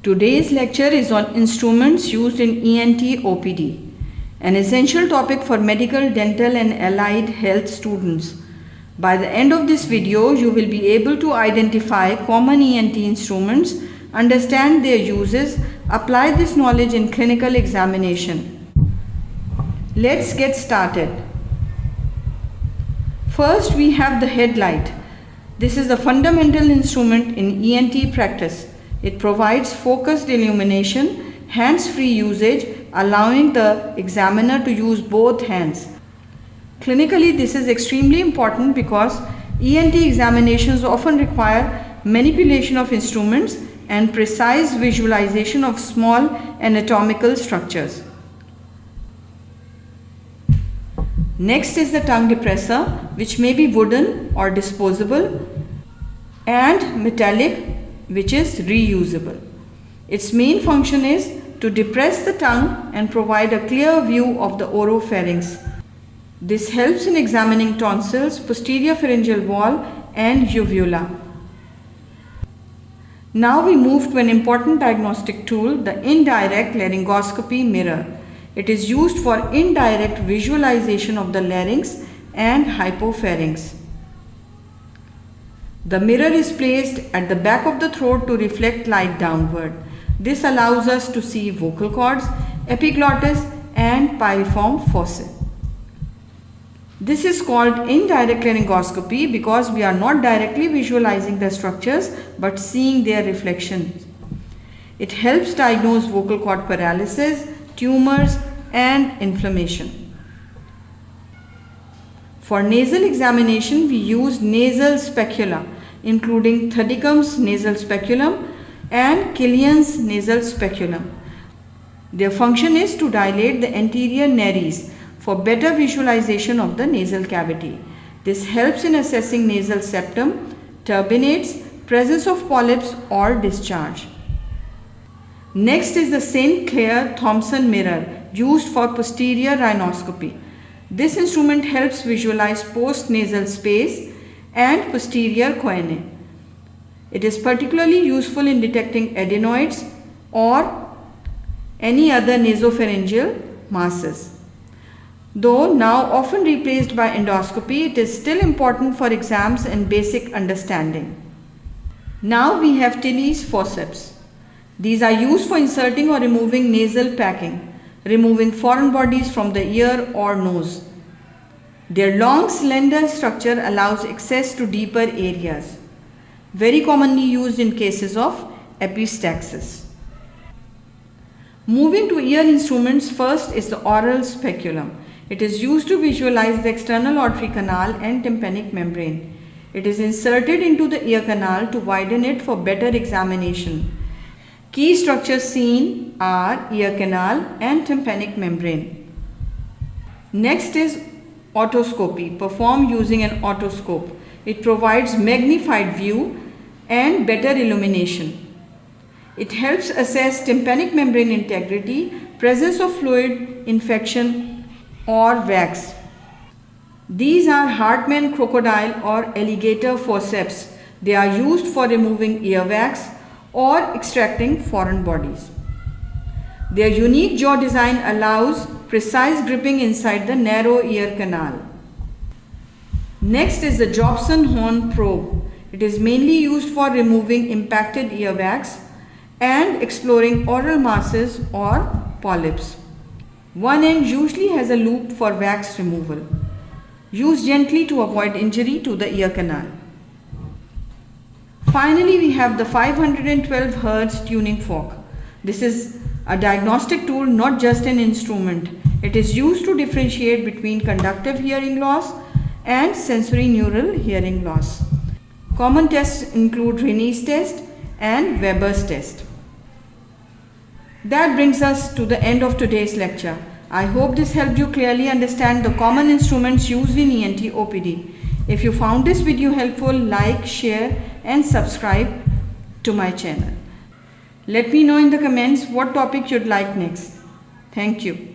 Today's lecture is on instruments used in ENT OPD, an essential topic for medical, dental and allied health students. By the end of this video, you will be able to identify common ENT instruments, understand their uses, apply this knowledge in clinical examination. Let's get started. First, we have the headlight. This is the fundamental instrument in ENT practice. It provides focused illumination, hands-free usage, allowing the examiner to use both hands. Clinically, this is extremely important because ENT examinations often require manipulation of instruments and precise visualization of small anatomical structures. Next is the tongue depressor, which may be wooden or disposable, and metallic, which is reusable. Its main function is to depress the tongue and provide a clear view of the oropharynx. This helps in examining tonsils, posterior pharyngeal wall and uvula. Now we move to an important diagnostic tool, the indirect laryngoscopy mirror. It is used for indirect visualization of the larynx and hypopharynx. The mirror is placed at the back of the throat to reflect light downward. This allows us to see vocal cords, epiglottis and piriform fossa. This is called indirect laryngoscopy because we are not directly visualizing the structures but seeing their reflections. It helps diagnose vocal cord paralysis, tumors and inflammation. For nasal examination, we use nasal specula, including Thudicum's nasal speculum and Killian's nasal speculum. Their function is to dilate the anterior nares for better visualization of the nasal cavity. This helps in assessing nasal septum, turbinates, presence of polyps or discharge. Next is the St. Clair Thompson mirror used for posterior rhinoscopy. This instrument helps visualize post-nasal space and posterior choanae. It is particularly useful in detecting adenoids or any other nasopharyngeal masses. Though now often replaced by endoscopy, it is still important for exams and basic understanding. Now we have Tilley's forceps. These are used for inserting or removing nasal packing, removing foreign bodies from the ear or nose. Their long slender structure allows access to deeper areas, very commonly used in cases of epistaxis. Moving to ear instruments, first is the oral speculum. It is used to visualize the external auditory canal and tympanic membrane. It is inserted into the ear canal to widen it for better examination. Key structures seen are ear canal and tympanic membrane. Next is otoscopy, performed using an otoscope. It provides magnified view and better illumination. It helps assess tympanic membrane integrity, presence of fluid, infection or wax. These are Hartmann crocodile or alligator forceps. They are used for removing earwax or extracting foreign bodies. Their unique jaw design allows precise gripping inside the narrow ear canal. Next is the Jobson Horn probe. It is mainly used for removing impacted earwax and exploring oral masses or polyps. One end usually has a loop for wax removal. Use gently to avoid injury to the ear canal. Finally, we have the 512 Hz tuning fork. This is a diagnostic tool, not just an instrument. It is used to differentiate between conductive hearing loss and sensory neural hearing loss. Common tests include Rinne's test and Weber's test. That brings us to the end of today's lecture. I hope this helped you clearly understand the common instruments used in ENT OPD. If you found this video helpful, like, share and subscribe to my channel. Let me know in the comments what topic you'd like next. Thank you.